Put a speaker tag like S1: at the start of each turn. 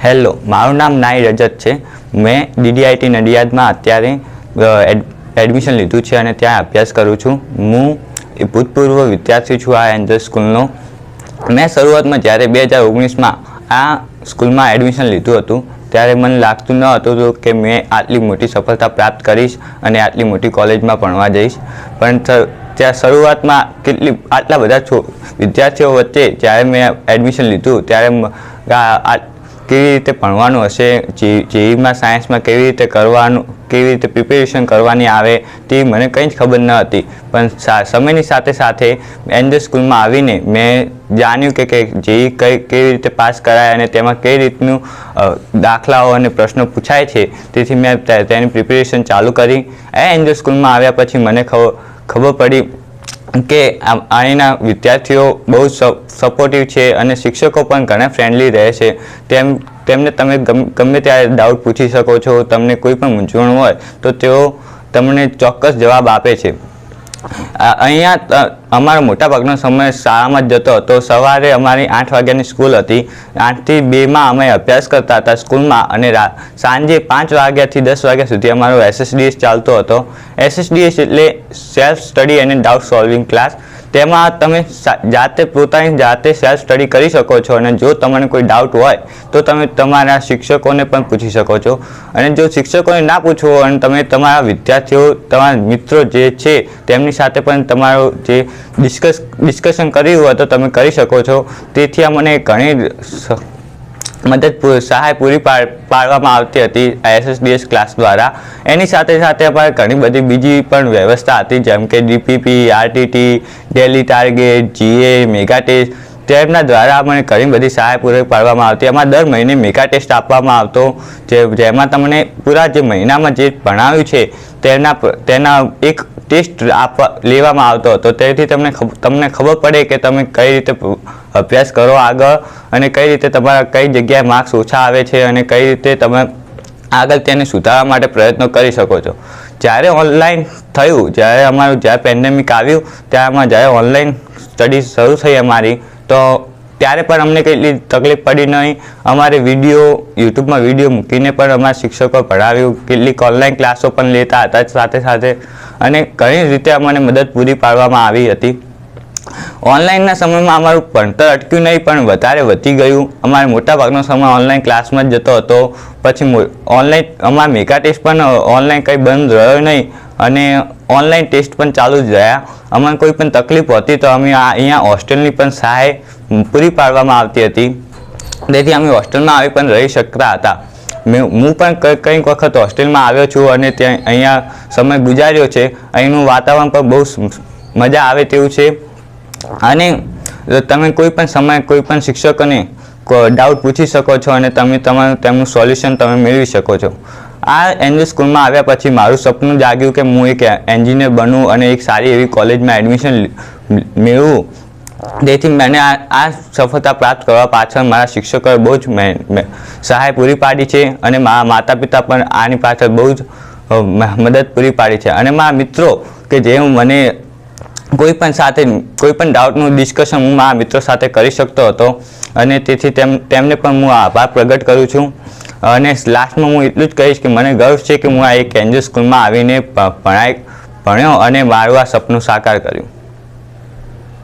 S1: Hello, મારું નામ નાઈ રજત છે. મેં DDIT નડિયાદમાં અત્યારે એડમિશન લીધું છે અને ત્યાં અભ્યાસ કરું છું. હું ભૂતપૂર્વ વિદ્યાર્થી છું આ એન્જલ સ્કૂલનો. મેં શરૂઆતમાં જ્યારે 2019માં આ સ્કૂલમાં એડમિશન લીધું હતું ત્યારે મને લાગતું ન હતું કે મેં આટલી મોટી સફળતા પ્રાપ્ત કરીશ અને આટલી મોટી કોલેજમાં ભણવા જઈશ. પણ ત્યાં શરૂઆતમાં આટલા બધા વિદ્યાર્થીઓ વચ્ચે જ્યારે મેં એડમિશન લીધું ત્યારે કેવી રીતે ભણવાનું હશે, જેઈમાં સાયન્સમાં કેવી રીતે કરવાનું, કેવી રીતે પ્રિપેરેશન કરવાની આવે તે મને કંઈ જ ખબર ન હતી. પણ સમયની સાથે સાથે એન્જલ સ્કૂલમાં આવીને મેં જાણ્યું કે જેઈ કેવી રીતે પાસ કરાય અને તેમાં કઈ રીતનું દાખલાઓ અને પ્રશ્નો પૂછાય છે. તેથી મેં તેની પ્રિપેરેશન ચાલુ કરી. એન્જલ સ્કૂલમાં આવ્યા પછી મને ખબર પડી કે અહીંના વિદ્યાર્થીઓ બહુ સપોર્ટિવ છે અને શિક્ષકો પણ ઘણા ફ્રેન્ડલી રહે છે. તેમને તમે ગમે ત્યારે ડાઉટ પૂછી શકો છો. તમને કોઈ પણ મૂંઝવણ હોય તો તેઓ તમને ચોક્કસ જવાબ આપે છે. અહીંયા અમારો મોટાભાગનો સમય શાળામાં જ જતો હતો. સવારે અમારી 8 વાગ્યાની સ્કૂલ હતી. 8 થી 2માં અમે અભ્યાસ કરતા હતા સ્કૂલમાં અને સાંજે 5 વાગ્યાથી 10 વાગ્યા સુધી અમારો SSDS ચાલતો હતો. SSDS એટલે સેલ્ફ સ્ટડી અને ડાઉટ સોલ્વિંગ ક્લાસ. તેમાં તમે પોતાની જાતે સેલ્ફ સ્ટડી કરી શકો છો અને જો તમને કોઈ ડાઉટ હોય તો તમે તમારા શિક્ષકોને પણ પૂછી શકો છો. અને જો શિક્ષકોને ના પૂછવું હોય અને તમે તમારા વિદ્યાર્થીઓ, તમારા મિત્રો જે છે તેમની સાથે પણ તમારું જે ડિસ્કશન કર્યું હોય તો તમે કરી શકો છો. તેથી અમને ઘણી સહાય પૂરી પાડવામાં આવતી હતી SSDS ક્લાસ દ્વારા. એની સાથે સાથે અમારે ઘણી બધી બીજી પણ વ્યવસ્થા હતી, જેમ કે DPP, RTT, daily target, GA, mega test. તેમના દ્વારા અમને ઘણી બધી સહાય પૂરી પાડવામાં આવતી. એમાં દર મહિને મેગા ટેસ્ટ આપવામાં આવતો, જેમાં તમને પૂરા જે મહિનામાં જે ભણાવ્યું છે તેના એક ટેસ્ટ લેવામાં આવતો હતો. તેથી તમને ખબર પડે કે તમે કઈ રીતે અભ્યાસ કરો આગળ અને કઈ રીતે તમારા કઈ જગ્યાએ માર્ક્સ ઓછા આવે છે અને કઈ રીતે તમે આગળ તેને સુધારવા માટે પ્રયત્નો કરી શકો છો. જ્યારે ઓનલાઈન થયું, જ્યારે પેન્ડેમિક આવ્યું, જ્યારે ઓનલાઈન સ્ટડી શરૂ થઈ અમારી, તો ત્યારે પણ અમને કેટલી તકલીફ પડી નહીં. અમારે યુટ્યુબમાં વિડીયો મૂકીને પણ અમારા શિક્ષકો ભણાવ્યું. કેટલીક ઓનલાઈન ક્લાસો પણ લેતા હતા સાથે સાથે અને ઘણી રીતે અમને મદદ પૂરી પાડવામાં આવી હતી. ઓનલાઈનના સમયમાં અમારું ભણતર અટક્યું નહીં પણ વધારે વધી ગયું. અમારે મોટાભાગનો સમય ઓનલાઈન ક્લાસમાં જ જતો હતો. પછી અમારા મેગા ટેસ્ટ પણ ઓનલાઈન કંઈ બંધ રહ્યો નહીં અને ઓનલાઈન ટેસ્ટ પણ ચાલુ જ રહ્યા. અમને કોઈ પણ તકલીફ હતી તો અમે અહીંયા હોસ્ટેલની પણ સહાય પૂરી પાડવામાં આવતી હતી. તેથી અમે હોસ્ટેલમાં આવી પણ રહી શકતા હતા. હું પણ કંઈક વખત હોસ્ટેલમાં આવ્યો છું અને ત્યાં અહીંયા સમય ગુજાર્યો છે. અહીંનું વાતાવરણ પણ બહુ મજા આવે તેવું છે અને તમે કોઈ પણ સમયે કોઈ પણ શિક્ષકોને ડાઉટ પૂછી શકો છો અને તેમનું સોલ્યુશન તમે મેળવી શકો છો. આ એન્જલ સ્કૂલમાં આવ્યા પછી મારું સપનું જાગ્યું કે હું એક એન્જિનિયર બનું અને એક સારી એવી કોલેજમાં એડમિશન મેળવું. તેથી મને આ સફળતા પ્રાપ્ત કરવા પાછળ મારા શિક્ષકોએ બહુ જ સહાય પૂરી પાડી છે અને મારા માતા પિતા પણ આની પાછળ બહુ જ મદદ પૂરી પાડી છે. અને મારા મિત્રો કે જે મને કોઈ પણ ડાઉટનું ડિસ્કશન હું મારા મિત્રો સાથે કરી શકતો હતો અને તેથી તેમને પણ હું આભાર પ્રગટ કરું છું. અને લાસ્ટમાં હું એટલું જ કહીશ કે મને ગર્વ છે કે હું આ એક એન્જલ સ્કૂલમાં આવીને ભણ્યો અને મારું આ સપનું સાકાર કર્યું.